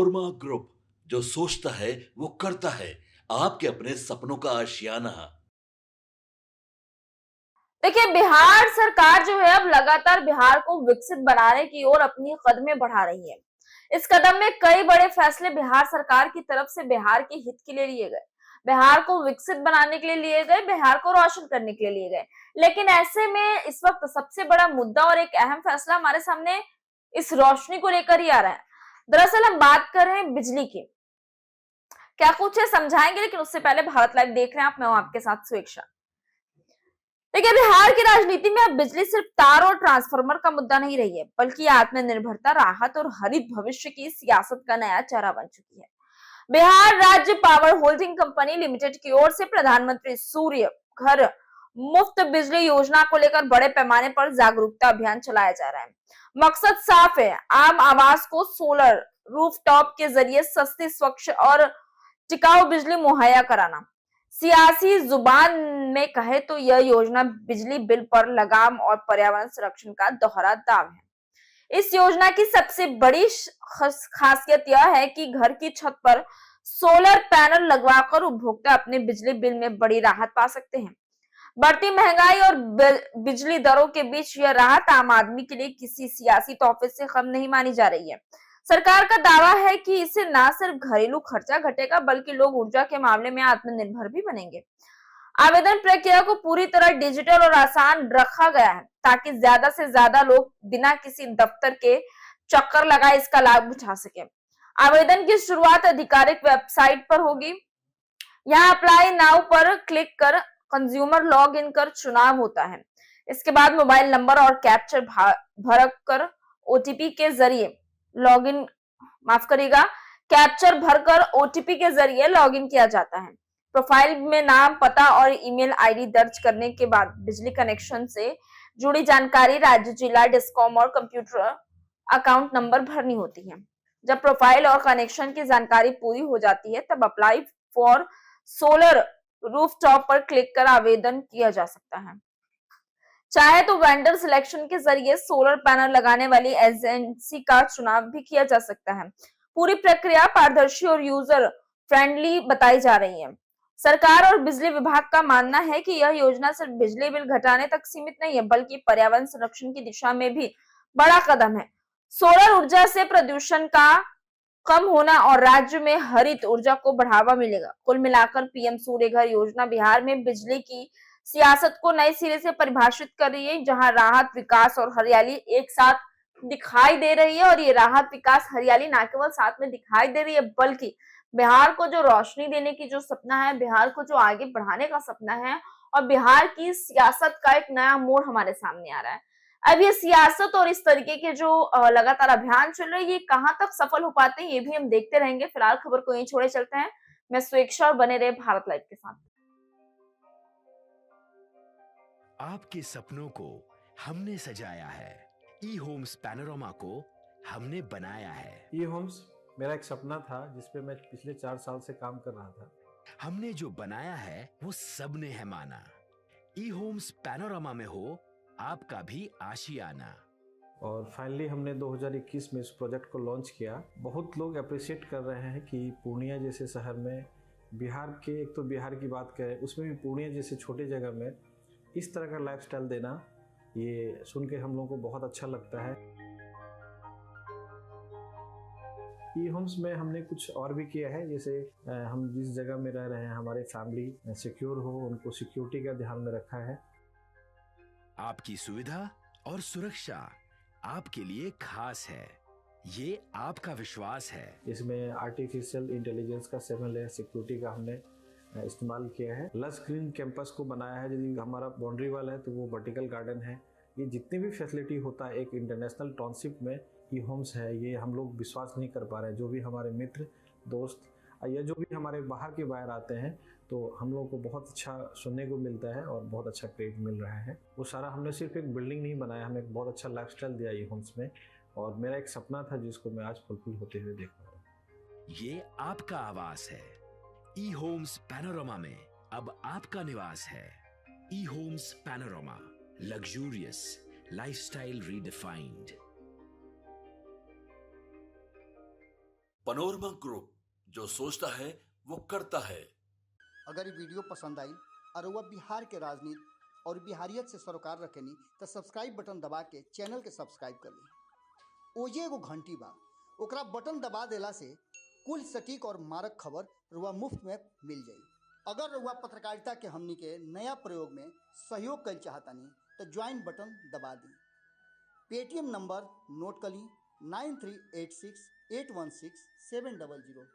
Korma group, जो सोचता है वो करता है। आपके अपने सपनों का आशियाना। देखिए, बिहार सरकार जो है अब लगातार बिहार को विकसित बनाने की ओर अपनी कदमें बढ़ा रही है। इस कदम में कई बड़े फैसले बिहार सरकार की तरफ से बिहार के हित के लिए लिए गए, बिहार को विकसित बनाने के लिए लिए गए, बिहार को रोशन करने के लिए लिए गए। लेकिन ऐसे में इस वक्त सबसे बड़ा मुद्दा और एक अहम फैसला हमारे सामने इस रोशनी को लेकर ही आ रहा है। दरअसल हम बात कर रहे हैं बिजली की। क्या कुछ है समझाएंगे, लेकिन उससे पहले भारत लाइव देख रहे हैं आप, मैं हूं आपके साथ स्वेच्छा। देखिए, बिहार की राजनीति में अब बिजली सिर्फ तार और ट्रांसफार्मर का मुद्दा नहीं रही है, बल्कि आत्मनिर्भरता, राहत और हरित भविष्य की सियासत का नया चेहरा बन चुकी है। बिहार राज्य पावर होल्डिंग कंपनी लिमिटेड की ओर से प्रधानमंत्री सूर्य घर मुफ्त बिजली योजना को लेकर बड़े पैमाने पर जागरूकता अभियान चलाया जा रहा है। मकसद साफ है, आम आवास को सोलर रूफटॉप के जरिए सस्ती, स्वच्छ और टिकाऊ बिजली मुहैया कराना। सियासी जुबान में कहे तो यह योजना बिजली बिल पर लगाम और पर्यावरण संरक्षण का दोहरा दाव है। इस योजना की सबसे बड़ी खासियत यह है कि घर की छत पर सोलर पैनल लगवाकर उपभोक्ता अपने बिजली बिल में बड़ी राहत पा सकते हैं। बढ़ती महंगाई और बिजली दरों के बीच यह राहत आम आदमी के लिए किसी सियासी तोहफे से कम नहीं मानी जा रही है। सरकार का दावा है कि इससे न सिर्फ घरेलू खर्चा घटेगा, बल्कि लोग ऊर्जा के मामले में आत्मनिर्भर भी बनेंगे। आवेदन प्रक्रिया को पूरी तरह डिजिटल और आसान रखा गया है, ताकि ज्यादा से ज्यादा लोग बिना किसी दफ्तर के चक्कर लगाए इसका लाभ उठा सके। आवेदन की शुरुआत आधिकारिक वेबसाइट पर होगी। यहाँ अप्लाई नाउ पर क्लिक कर कंज्यूमर लॉग इन कर चुनाव होता है। इसके बाद मोबाइल नंबर और कैप्चर भर कर ओटीपी के जरिए लॉगिन माफ करिएगा कैप्चर भरकर ओटीपी के जरिए लॉगिन किया जाता है। प्रोफाइल में नाम, पता और ईमेल आईडी दर्ज करने के बाद बिजली कनेक्शन से जुड़ी जानकारी, राज्य, जिला, डिस्कॉम और कंप्यूटर अकाउंट नंबर भरनी होती है। जब प्रोफाइल और कनेक्शन की जानकारी पूरी हो जाती है, तब अप्लाई फॉर सोलर रूफटॉप पर क्लिक कर आवेदन किया जा सकता है। चाहे तो वेंडर सिलेक्शन के जरिए सोलर पैनल लगाने वाली एजेंसी का चुनाव भी किया जा सकता है। पूरी प्रक्रिया पारदर्शी और यूजर फ्रेंडली बताई जा रही है। सरकार और बिजली विभाग का मानना है कि यह योजना सिर्फ बिजली बिल घटाने तक सीमित नहीं है, बल्कि पर्यावरण संरक्षण की दिशा में भी बड़ा कदम है। सोलर ऊर्जा से प्रदूषण का कम होना और राज्य में हरित ऊर्जा को बढ़ावा मिलेगा। कुल मिलाकर पीएम सूर्य घर योजना बिहार में बिजली की सियासत को नए सिरे से परिभाषित कर रही है, जहां राहत, विकास और हरियाली एक साथ दिखाई दे रही है। और ये राहत, विकास, हरियाली ना केवल साथ में दिखाई दे रही है, बल्कि बिहार को जो रोशनी देने की जो सपना है, बिहार को जो आगे बढ़ाने का सपना है, और बिहार की सियासत का एक नया मोड़ हमारे सामने आ रहा है। अब ये सियासत और इस तरीके के जो लगातार अभियान चल रहे हैं, ये कहां तक सफल हो पाते हैं, ये भी हम देखते रहेंगे। फिलहाल खबर को यहीं छोड़े चलते हैं। मैं स्वेच्छा, और बने रहे भारत लाइव के साथ। आपके सपनों को हमने सजाया है, ई होम्स पैनोरमा को हमने बनाया है। ई होम्स मेरा एक सपना था, जिसपे मैं पिछले 4 साल से काम कर रहा था। हमने जो बनाया है वो सबने है माना। ई होम्स पैनोरमा में हो आपका भी आशियाना। और फाइनली हमने 2021 में इस प्रोजेक्ट को लॉन्च किया। बहुत लोग अप्रिशिएट कर रहे हैं कि पूर्णिया जैसे शहर में, बिहार के, एक तो बिहार की बात करें उसमें भी पूर्णिया जैसे छोटे जगह में इस तरह का लाइफस्टाइल देना, ये सुन के हम लोगों को बहुत अच्छा लगता है। ई होम्स में हमने कुछ और भी किया है, जैसे हम जिस जगह में रह रहे हैं हमारे फैमिली सिक्योर हो, उनको सिक्योरिटी का ध्यान में रखा है। आपकी सुविधा और सुरक्षा आपके लिए खास है, ये आपका विश्वास है। इसमें आर्टिफिशियल इंटेलिजेंस का 7 लेयर सिक्योरिटी का हमने इस्तेमाल किया है। लस ग्रीन कैंपस को बनाया है। यदि हमारा बाउंड्री वाल है तो वो वर्टिकल गार्डन है। ये जितनी भी फैसिलिटी होता है एक इंटरनेशनल टाउनशिप में ई होम्स है, ये हम लोग विश्वास नहीं कर पा रहे हैं। जो भी हमारे मित्र, दोस्त या जो भी हमारे बाहर के बाहर आते हैं, तो हम लोग को बहुत अच्छा सुनने को मिलता है और बहुत अच्छा क्रेडिट मिल रहा है। वो सारा हमने सिर्फ एक बिल्डिंग नहीं बनाया, हमें एक बहुत अच्छा लाइफस्टाइल दिया ई होम्स में, और मेरा एक सपना था जिसको मैं आज फुलफिल होते हुए देख रहा हूँ। ये आपका आवास है। ई होम्स पैनोरमा में अब आपका निवास है। E homes Panorama, luxurious lifestyle redefined. Panorama group, जो सोचता है वो करता है। अगर ये वीडियो पसंद आई और वह बिहार के राजनीति और बिहारियत से सरोकार रखेनी तो सब्सक्राइब बटन दबा के चैनल के सब्सक्राइब कर ली। ओजे एगो घंटी बा, ओकरा बटन दबा देला से कुल सटीक और मारक खबर रुआ मुफ्त में मिल जाई। अगर रुआ पत्रकारिता के हमनी के नया प्रयोग में सहयोग कर चाहतानी तो ज्वाइन बटन दबा दी। पेटीएम नंबर नोट कर ली 9386816700।